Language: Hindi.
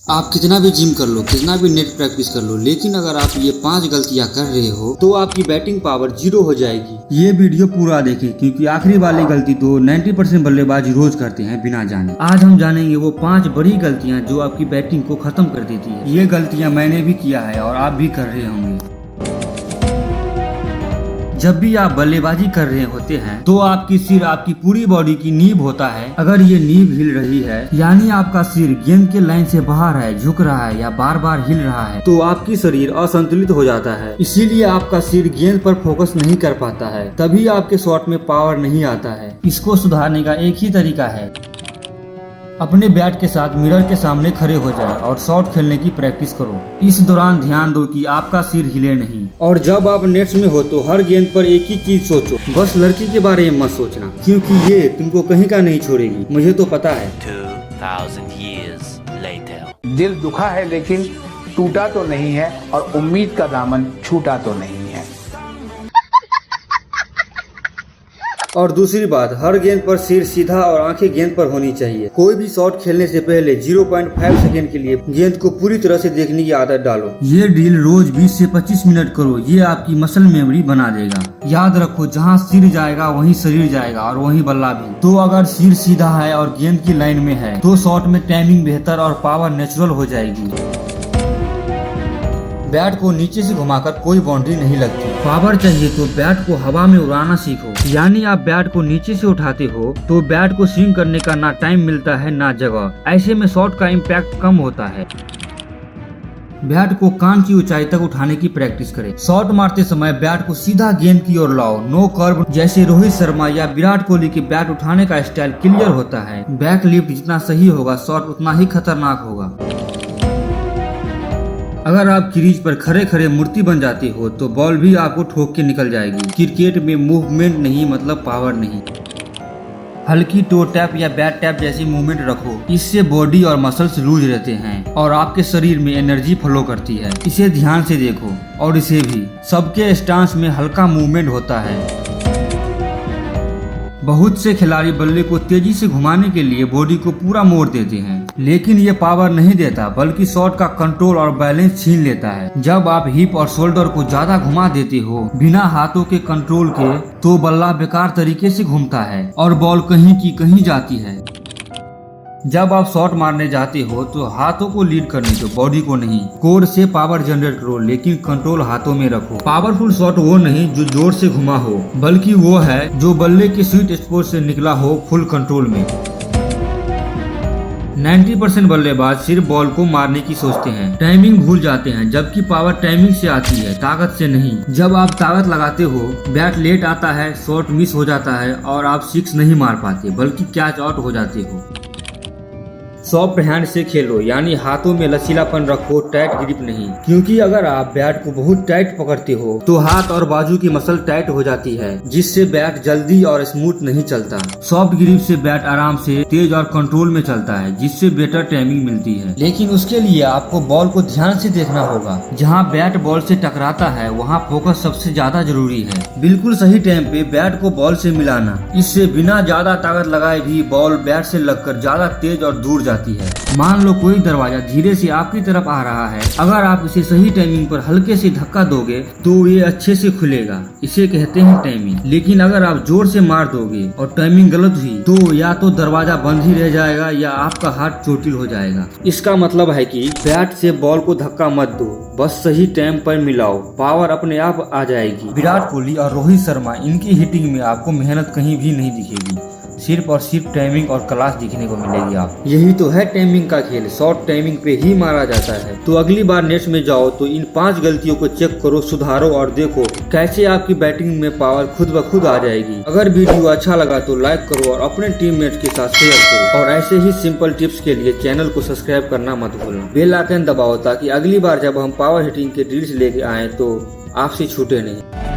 आप कितना भी जिम कर लो, कितना भी नेट प्रैक्टिस कर लो, लेकिन अगर आप ये 5 गलतियां कर रहे हो तो आपकी बैटिंग पावर 0 हो जाएगी। ये वीडियो पूरा देखिए क्योंकि आखिरी वाली गलती तो 90% बल्लेबाज रोज करते हैं बिना जाने। आज हम जानेंगे वो 5 बड़ी गलतियां जो आपकी बैटिंग को खत्म कर देती है। ये गलतियां मैंने भी किया है और आप भी कर रहे होंगे। जब भी आप बल्लेबाजी कर रहे होते हैं तो आपकी सिर आपकी पूरी बॉडी की नींव होता है। अगर ये नींव हिल रही है यानी आपका सिर गेंद के लाइन से बाहर है, झुक रहा है या बार बार हिल रहा है, तो आपकी शरीर असंतुलित हो जाता है। इसीलिए आपका सिर गेंद पर फोकस नहीं कर पाता है, तभी आपके शॉट में पावर नहीं आता है। इसको सुधारने का एक ही तरीका है, अपने बैट के साथ मिरर के सामने खड़े हो जाएं और शॉट खेलने की प्रैक्टिस करो। इस दौरान ध्यान दो कि आपका सिर हिले नहीं। और जब आप नेट्स में हो तो हर गेंद पर एक ही चीज सोचो, बस लड़की के बारे में मत सोचना, क्योंकि ये तुमको कहीं का नहीं छोड़ेगी, मुझे तो पता है। 2000 years later. दिल दुखा है लेकिन टूटा तो नहीं है और उम्मीद का दामन छूटा तो नहीं है। और दूसरी बात, हर गेंद पर सिर सीधा और आंखें गेंद पर होनी चाहिए। कोई भी शॉट खेलने से पहले 0.5 सेकंड के लिए गेंद को पूरी तरह से देखने की आदत डालो। ये ड्रिल रोज 20 से 25 मिनट करो, ये आपकी मसल मेमोरी बना देगा। याद रखो, जहाँ सिर जाएगा वहीं शरीर जाएगा और वहीं बल्ला भी। तो अगर सिर सीधा है और गेंद की लाइन में है तो शॉट में टाइमिंग बेहतर और पावर नेचुरल हो जाएगी। बैट को नीचे से घुमाकर कोई बाउंड्री नहीं लगती। पावर चाहिए तो बैट को हवा में उड़ाना सीखो, यानी आप बैट को नीचे से उठाते हो तो बैट को स्विंग करने का ना टाइम मिलता है ना जगह। ऐसे में शॉट का इम्पैक्ट कम होता है। बैट को कान की ऊंचाई तक उठाने की प्रैक्टिस करें। शॉट मारते समय बैट को सीधा गेंद की ओर लाओ, नो कर्व। जैसे रोहित शर्मा या विराट कोहली के बैट उठाने का स्टाइल क्लियर होता है। बैक लिफ्ट जितना सही होगा शॉट उतना ही खतरनाक होगा। अगर आप क्रीज पर खड़े खड़े मूर्ति बन जाते हो तो बॉल भी आपको ठोक के निकल जाएगी। क्रिकेट में मूवमेंट नहीं मतलब पावर नहीं। हल्की टो टैप या बैट टैप जैसी मूवमेंट रखो, इससे बॉडी और मसल्स लूज रहते हैं और आपके शरीर में एनर्जी फ्लो करती है। इसे ध्यान से देखो। और इसे भी, सबके स्टांस में हल्का मूवमेंट होता है। बहुत से खिलाड़ी बल्ले को तेजी से घुमाने के लिए बॉडी को पूरा मोड़ देते हैं, लेकिन ये पावर नहीं देता बल्कि शॉट का कंट्रोल और बैलेंस छीन लेता है। जब आप हिप और शोल्डर को ज्यादा घुमा देते हो बिना हाथों के कंट्रोल के तो बल्ला बेकार तरीके से घूमता है और बॉल कहीं की कहीं जाती है। जब आप शॉट मारने जाते हो तो हाथों को लीड करने दो, बॉडी को नहीं। कोर से पावर जनरेट करो लेकिन कंट्रोल हाथों में रखो। पावरफुल शॉट वो नहीं जो जोर से घुमा हो, बल्कि वो है जो बल्ले के स्वीट स्पॉट से निकला हो फुल कंट्रोल में। 90% बल्लेबाज सिर्फ बॉल को मारने की सोचते हैं, टाइमिंग भूल जाते हैं, जबकि पावर टाइमिंग से आती है, ताकत से नहीं। जब आप ताकत लगाते हो बैट लेट आता है, शॉट मिस हो जाता है और आप 6 नहीं मार पाते बल्कि कैच आउट हो जाते हो। सॉफ्ट हैंड से खेलो, यानी हाथों में लचीलापन रखो, टाइट ग्रिप नहीं। क्योंकि अगर आप बैट को बहुत टाइट पकड़ते हो तो हाथ और बाजू की मसल टाइट हो जाती है, जिससे बैट जल्दी और स्मूथ नहीं चलता। सॉफ्ट ग्रिप से बैट आराम से, तेज और कंट्रोल में चलता है, जिससे बेटर टाइमिंग मिलती है। लेकिन उसके लिए आपको बॉल को ध्यान से देखना होगा। जहाँ बैट बॉल से टकराता है वहाँ फोकस सबसे ज्यादा जरूरी है। बिल्कुल सही टाइम पे बैट को बॉल से मिलाना, इससे बिना ज्यादा ताकत लगाए भी बॉल बैट से लगकर ज्यादा तेज और दूर जाती है। मान लो कोई दरवाजा धीरे से आपकी तरफ आ रहा है, अगर आप इसे सही टाइमिंग पर हल्के से धक्का दोगे तो ये अच्छे से खुलेगा, इसे कहते हैं टाइमिंग। लेकिन अगर आप जोर से मार दोगे और टाइमिंग गलत हुई तो या तो दरवाजा बंद ही रह जाएगा या आपका हाथ चोटिल हो जाएगा। इसका मतलब है कि बैट से बॉल को धक्का मत दो, बस सही टाइम पर मिलाओ, पावर अपने आप आ जाएगी। विराट कोहली और रोहित शर्मा, इनकी हिटिंग में आपको मेहनत कहीं भी नहीं दिखेगी, सिर्फ और सिर्फ टाइमिंग और क्लास दिखने को मिलेगी। आप यही तो है टाइमिंग का खेल, शॉर्ट टाइमिंग पे ही मारा जाता है। तो अगली बार नेट्स में जाओ तो इन 5 गलतियों को चेक करो, सुधारो और देखो कैसे आपकी बैटिंग में पावर खुद ब खुद आ जाएगी। अगर वीडियो अच्छा लगा तो लाइक करो और अपने टीममेट के साथ शेयर करो। और ऐसे ही सिंपल टिप्स के लिए चैनल को सब्सक्राइब करना मत भूलना। बेल आइकन दबाओ ताकि अगली बार जब हम पावर हिटिंग के ड्रिल्स लेके आए तो आपसे छूटे नहीं।